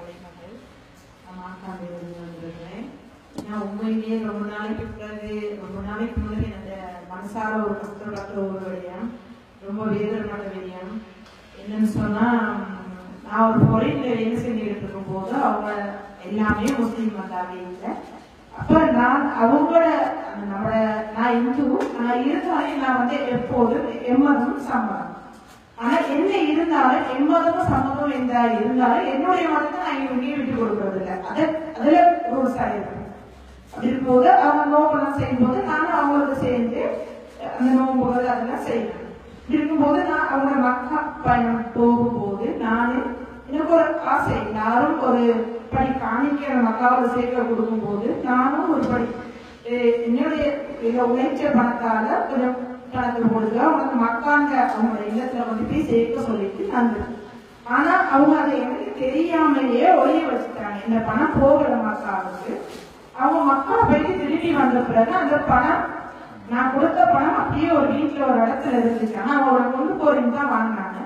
மகள் வந்திருக்கிறேன். நான் உண்மையிலேயே ரொம்ப நாளைக்கு முன்னாடி அந்த மனசார ஒரு கஷ்டப்பட்ட ஒரு விடயம், ரொம்ப வேதனைப்பட்ட விடயம். என்னன்னு சொன்னா, நான் ஒரு ஃபாரின்ல வேலை செஞ்சுக்கிட்டு இருக்கும் போது அவங்க எல்லாமே முஸ்லீம் வந்தாவே இல்லை. அப்ப நான் அவங்களோட நான் இந்து, நான் இருந்தாலும் நான் வந்து எப்போதும் எம்மதம் சம்மதம். ஆனா என்ன இருந்தாலும் எம்மதமும் சம்மதம் இருந்தாலும் என்னுடைய மதத்தை நான் எங்கேயும் விட்டு கொடுக்கறது இல்லை. அதுல ரூல்ஸ் ஆயிருக்கு. அப்படி இருக்கும்போது அவங்க நோம்பெல்லாம் செய்யும்போது நானும் அவங்களுக்கு சேர்ந்து அந்த நோம்புகள் அதெல்லாம் செய்யணும். இப்படி இருக்கும்போது நான் அவங்க மக்கா பயணம் போகும்போது எனக்கு ஒரு ஆசை, எல்லாரும் ஒரு படி காணிக்க மக்காவோட சேர்க்க கொடுக்கும் போது நானும் ஒரு படி என்னுடைய உழைச்ச பணத்தால கொஞ்சம் பணத்தை கொடுக்க அவங்களுக்கு மக்காங்க அவங்களோட இல்லத்துல வந்து போய் சேர்க்க சொல்லிட்டு நான். ஆனா அவங்க அதை எனக்கு தெரியாமலேயே ஒளிய வச்சுட்டாங்க. இந்த பணம் போகல மக்காவுக்கு. அவங்க மக்கா போயிட்டு திரும்பி வந்த பிறகு அந்த பணம், நான் கொடுத்த பணம் அப்படியே ஒரு வீட்டுல ஒரு இடத்துல இருந்துச்சு. ஆனா அவங்க கொண்டு போறீங்க தான் வாங்கினாங்க.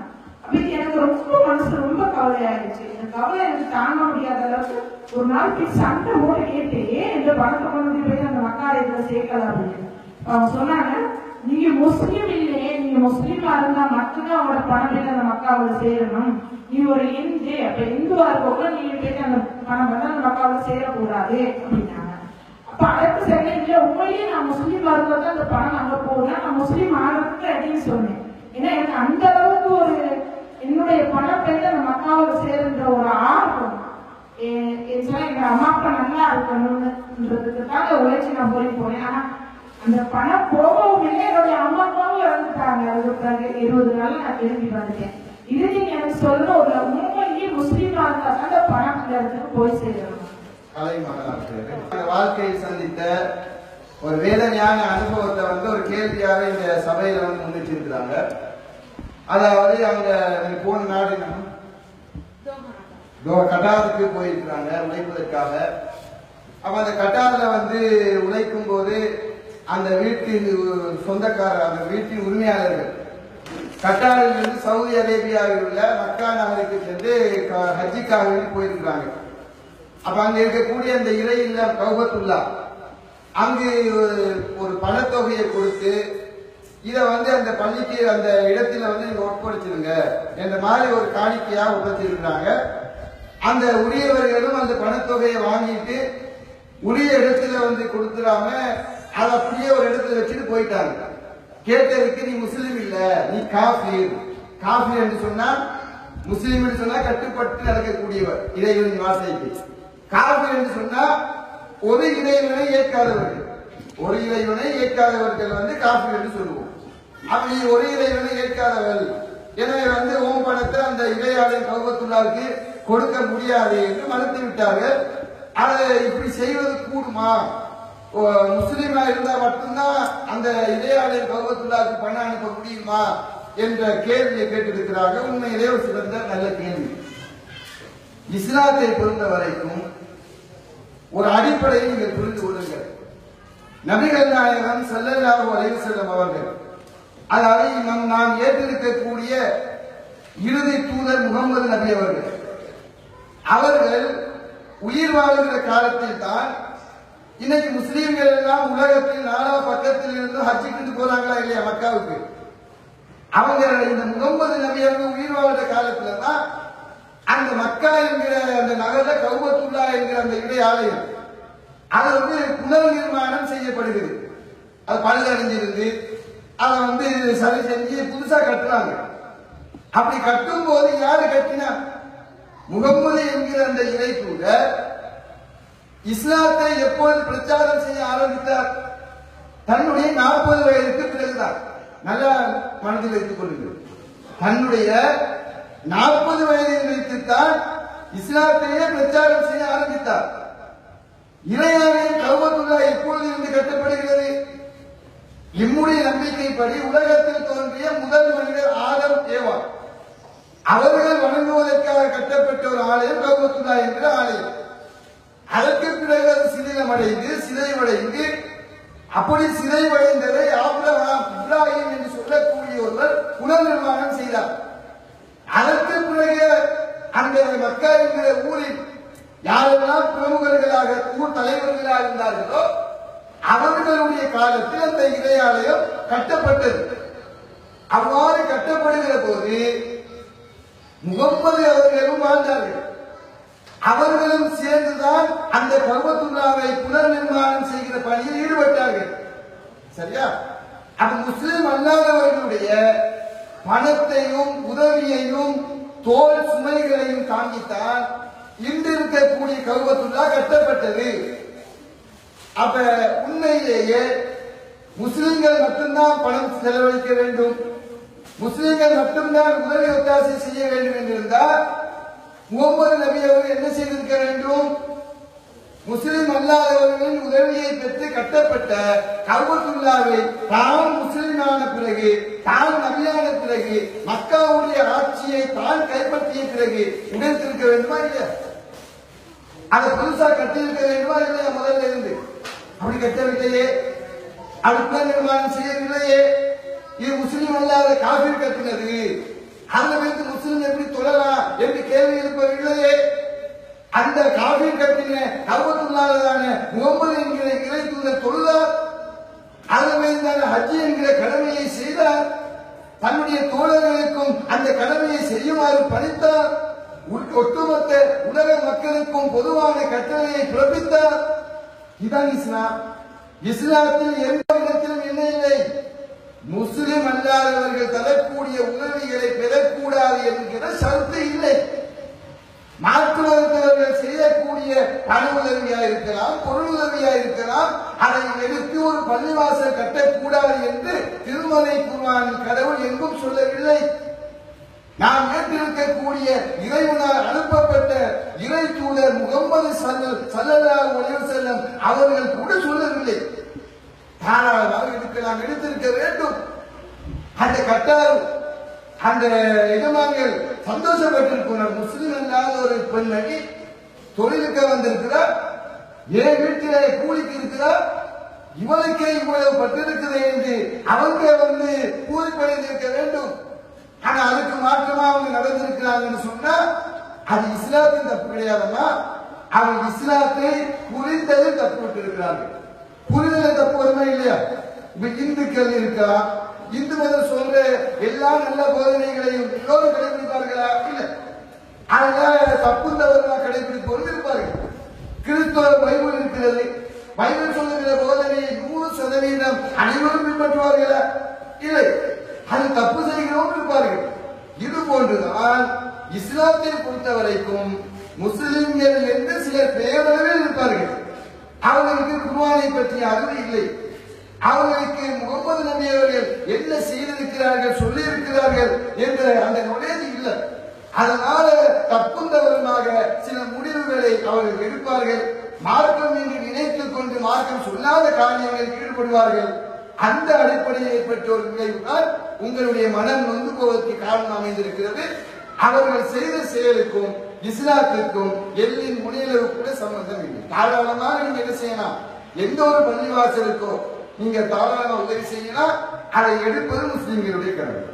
அப்படி எனக்கு ரொம்ப மனசு ரொம்ப கவலையாயிடுச்சு. இந்த கவலை எனக்கு தாங்க முடியாத அளவுக்கு ஒரு நாள் போய் சண்டை போட்டு கேட்டு, இந்த பணத்தை கொண்டு போய் அந்த மக்காலயத்துல சேர்க்கல அப்படின்னு அவங்க சொன்னாங்க. நீங்க முஸ்லீம் இல்லையே, நீங்க முஸ்லீமா இருந்தா மட்டும்தான் அவங்களோட பணம் போய் அந்த மக்காவோட சேரணும். நீ ஒரு இந்து, அப்ப இந்துவா இருக்கவங்க நீங்க போயிட்டு அந்த பணம் வந்து அந்த மக்காவோட சேரக்கூடாது அப்படின்னாங்க. அப்ப அதற்கு சரி இல்ல, உண்மையிலேயே நான் முஸ்லீமா இருந்தா தான் அந்த பணம் அங்க போகுதுன்னா நான் முஸ்லீம் ஆகிறதுக்கு அப்படின்னு சொன்னேன். ஏன்னா எனக்கு அந்த அளவுக்கு ஒரு என்னுடைய பணம் போயிட்டு அந்த மக்காவோட சேருன்ற ஒரு ஆர்வம். எங்க அம்மா அப்பா நல்லா இருக்கணும்ன்றதுக்காக உழைச்சி நான் போனேன். ஆனா அந்த பணம் போகவும் இல்லை, என்னுடைய அம்மா அப்பாவும் இறந்துட்டாங்க. அதுக்கு பிறகு 20 நாள் நான் திரும்பி வந்துட்டேன். இது நீங்க எனக்கு சொல்ற ஒரு உண்மையிலேயே முஸ்லீமா இருந்தா அந்த பணம் அந்த இடத்துக்கு போய் சேரணும். வாழ்க்கையில் சந்தித்த ஒரு வேதனையான அனுபவத்தை வந்து ஒரு கேள்வியாக இந்த சபையில வந்து முன்னிச்சிருக்கிறாங்க. அதாவது அவங்க போன நாடு கட்டாருக்கு போயிருக்கிறாங்க உழைப்பதற்காக. அப்ப அந்த கட்டாரில வந்து உழைக்கும் போது அந்த வீட்டின் சொந்தக்காரர், அந்த வீட்டின் உரிமையாளர்கள் கட்டாரில் இருந்து சவுதி அரேபியாவில் உள்ள மக்கா நகருக்கு சென்று ஹஜ்ஜிக்காக போயிருக்கிறாங்க. அப்ப அங்க இருக்கக்கூடிய அந்த இறை இல்லம் கௌபத்துல்லா, அங்கு ஒரு பணத்தொகையை கொடுத்து இத வந்து அந்த பள்ளிக்கு அந்த இடத்துல வந்து நீங்க ஒப்படைச்சிருங்க என்ற மாதிரி ஒரு காணிக்கையா ஒப்படைச்சிருக்கிறாங்க. அந்த உரியவர்களும் அந்த பணத்தொகையை வாங்கிட்டு உரிய இடத்துல வந்து கொடுத்துடாம அதை அப்படியே ஒரு இடத்துல வச்சுட்டு போயிட்டாங்க. கேட்டதுக்கு நீ முஸ்லீம் இல்ல, நீ காஃபிர். காஃபிர் என்று சொன்னா, முஸ்லீம் என்று சொன்னா கட்டுப்பட்டு நடக்கக்கூடியவர் இறைவனின் வார்த்தைக்கு. காஃபிர் என்று சொன்னா ஒரு இறைவனை ஏற்காதவர்கள் வந்து காஃபிர் என்று சொல்லுவோம். அப்படி ஒரு இறைவனை ஏற்காதவர்கள், எனவே வந்து ஓம் பணத்தை அந்த இறையாளர் கௌபத்துல்லாவுக்கு கொடுக்க முடியாது என்று மறுத்து விட்டார்கள். அதை இப்படி செய்வது கூடுமா? முஸ்லீமா இருந்தா மட்டும்தான் அந்த இறையாளர் கௌபத்துல்லாவுக்கு பணம் அனுப்ப முடியுமா என்ற கேள்வியை கேட்டிருக்கிறார்கள். உண்மையிலே ஒரு சிறந்த நல்ல கேள்வி. இஸ்லாத்தை பொறுத்த வரைக்கும் ஒரு அடிப்படையை நீங்கள் புரிந்து கொள்ளுங்கள். நபிகள் நாயகம் ஸல்லல்லாஹு அலைஹி வஸல்லம் அவர்கள், அதாவது நாம் ஏற்றிருக்கக்கூடிய இறுதி தூதர் முகமது நபி அவர்கள் உயிர் வாழ்கிற காலத்தில் தான் இன்னைக்கு முஸ்லீம்கள் எல்லாம் உலகத்தில் நாலா பக்கத்தில் இருந்து ஹஜ்ஜுக்கு போறாங்களா இல்லையா மக்காவுக்கு. அவங்க இந்த முகமது நபி அவர்கள் உயிர் வாழ்கிற காலத்துல தான் அந்த மக்கா என்கிற அந்த நகர கௌபத்துல்லா என்கிற அந்த இடை ஆலயம் அது வந்து புனர் நிர்மாணம் செய்யப்படுகிறது. அது பழுதடைஞ்சிருந்து அதை வந்து சரி செஞ்சு புதுசா கட்டுறாங்க. அப்படி கட்டும் போது யாரு கட்டினா? முகம்மது என்கிற அந்த இறை தூதர் இஸ்லாத்தை எப்போது பிரச்சாரம் செய்ய ஆரம்பித்தார்? தன்னுடைய 40 வயதுக்கு பிறகுதான். நல்லா மனதில் வைத்துக் கொள்ளுங்கள். தன்னுடைய 40 வயதில் வைத்துத்தான் இஸ்லாத்தையே பிரச்சாரம் செய்ய ஆரம்பித்தார். இறையாலயம் கௌபத்துல்லா எப்பொழுது இருந்து கட்டப்படுகிறது? நம்முடைய நம்பிக்கைப்படி உலகத்தில் தோன்றிய முதல் மனிதர் ஆதம் ஏவா அவர்கள் வணங்குவதற்காக கட்டப்பட்ட ஒரு ஆலயம் கௌபத்துல்லா என்கிற ஆலயம். அதற்கு பிறகு அது சிதைவடைந்து அப்படி சிதைவடைந்ததை இப்ராஹிம் என்று சொல்லக்கூடிய ஒருவர் புனர் நிர்மாணம் செய்தார். அதற்கு பிறகு அந்த மக்கா என்கிற ஊரில் யாரெல்லாம் பிரமுகர்களாக ஊர் தலைவர்களாக இருந்தார்களோ அவர்களுடைய காலத்தில் அந்த இறை ஆலயம் கட்டப்பட்டது. அவ்வாறு கட்டப்படுகிற போது முகம்மது அவர்களும் வாழ்ந்தார்கள். அவர்களும் சேர்ந்துதான் அந்த கஅபத்துல்லாவை புனர் நிர்மாணம் செய்கிற பணியில் ஈடுபட்டார்கள். சரியா? அது முஸ்லிம் அல்லாதவர்களுடைய பணத்தையும் உதவியையும் தோல் சுமைகளையும் தாங்கித்தான் இன்று இருக்கக்கூடிய கஅபத்துல்லா கட்டப்பட்டது. அப்ப உண்மையிலேயே முஸ்லிம்கள் மட்டும்தான் பணம் செலவழிக்க வேண்டும், முஸ்லிம்கள் மட்டும்தான் உதவி ஒத்தாசை செய்ய வேண்டும் என்றிருந்தால் முகமது நபி அவர்கள் என்ன செய்திருக்க வேண்டும்? முஸ்லிம் அல்லாதவர்களின் உதவியை பெற்று கட்டப்பட்ட கஅபத்துல்லாவை தான் முஸ்லிமான பிறகு, தான் நபியான பிறகு, மக்காவுடைய ஆட்சியை தான் கைப்பற்றிய பிறகு உடைத்திருக்க வேண்டுமா இல்லையா? அதை புதுசா கட்டியிருக்க வேண்டுமா இல்லையா? முதல்ல இருந்து அப்படி கட்டவில்லையே, அப்படி நிர்மாணம் செய்யவில்லையே. இது முஸ்லிம் அல்லாத காபீர் கட்டினது. அந்த வைத்து முஸ்லிம் எப்படி தொழலாம் என்று கேள்வி எழுப்பவில்லையே. அந்த காபீர் கட்டின கஅபத்துல்லாஹ்தான முகமது என்கிற இறை தூதர் தொழுதார். அதை வைத்தான ஹஜ் என்கிற கடமையை செய்தார். தன்னுடைய தோழர்களுக்கும் அந்த கடமையை செய்யுமாறு பணித்தார். ஒட்டுமொத்த உலக மக்களுக்கும் பொதுவான கட்டளையை பிறப்பித்தார். இதுதான் இஸ்லாம். இஸ்லாத்தில் எந்த இடத்திலும் என்ன இல்லை? முஸ்லிம் அல்லாதவர்கள் தரக்கூடிய உதவிகளை பெறக்கூடாது என்கிற ஷரத்து இல்லை. மாற்றுவர்கள் செய்யக்கூடிய பண உதவியா இருக்கலாம், பொருள் உதவியா இருக்கலாம், அதை எடுத்து ஒரு பள்ளிவாசல் கட்டக்கூடாது என்று திருமலை குர்ஆனில் கடவுள் எங்கும் சொல்லவில்லை. நாம் ஏற்றிருக்கக்கூடிய இறைவனால் அனுப்பப்பட்ட இறை தூதர் முகமது ஸல்லல்லாஹு அலைஹி வஸல்லம் அவர்கள் கூட சொல்லவில்லை. தாராளமாக எடுக்கலாம், எடுத்திருக்க வேண்டும். அந்த கட்டாயம் அந்த எஜமான்கள் சந்தோஷப்பட்டிருக்கிறார். முஸ்லிம் அல்லாத ஒரு பெண்ணை தொழிலுக்கு வந்திருக்கிறார், ஏன் வீட்டிலே கூலிக்கு இருக்கிறார், இவனுக்கே இவ்வளவு பட்டிருக்குது என்று அவங்க கூலிப்படைந்திருக்க வேண்டும். ஆனா அதுக்கு மாற்றமா அவங்க நடந்திருக்கிறாங்கன்னு சொன்னா அது இஸ்லாத்தின் தப்பு கிடையாதுமா. அவங்க இஸ்லாத்தை புரிந்தது தப்பு விட்டு இருக்கிறார்கள். புரிதலை தப்பு வருமா இல்லையா? இப்ப இந்துக்கள் இருக்கலாம், இந்து மதம் சொல்ற எல்லா நல்ல போதனைகளையும் எல்லோரும் கடைபிடிப்பார்களா? இல்ல. அதனால தப்பு தவறுனா கடைபிடிப்பவர்கள் இருப்பார்கள். கிறிஸ்தவ பைபிள் இருக்கிறது, பைபிள் சொல்லுகிற போதனையை 100% அனைவரும் பின்பற்றுவார்களா? இல்லை. அது தப்பு செய்கிறவங்க இருப்பார்கள். இது போன்றுதான் இஸ்லாத்தை பொறுத்த வரைக்கும் முஸ்லிம்கள் என்று சிலர் பெயரளவில் இருப்பார்கள். அவர்களுக்கு குர்ஆனை பற்றிய அறிவு இல்லை. அவர்களுக்கு முகமது நபி அவர்கள் என்ன செய்திருக்கிறார்கள், சொல்லி இருக்கிறார்கள் என்ற அந்த நுழைவு இல்லை. அதனால தப்புந்தவருமாக சில முடிவுகளை அவர்கள் எடுப்பார்கள். மார்க்கம் என்று நினைத்துக் கொண்டு மார்க்கம் சொல்லாத காரியங்களில் ஈடுபடுவார்கள். அந்த அடிப்படையில் ஏற்பட்ட ஒரு விளைவுதான் உங்களுடைய மனம் நொந்து போவதற்கு காரணம் அமைந்திருக்கிறது. அவர்கள் செய்த செயலுக்கும் இஸ்லாத்திற்கும் எல்லின் முனையிலவு கூட சம்பந்தம் இல்லை. தாராளமாக நீங்க என்ன செய்யலாம், எந்த ஒரு பள்ளிவாசலுக்கோ நீங்க தாராளமாக உதவி செய்யலாம். அதை எடுப்பது முஸ்லிம்களுடைய கடமை.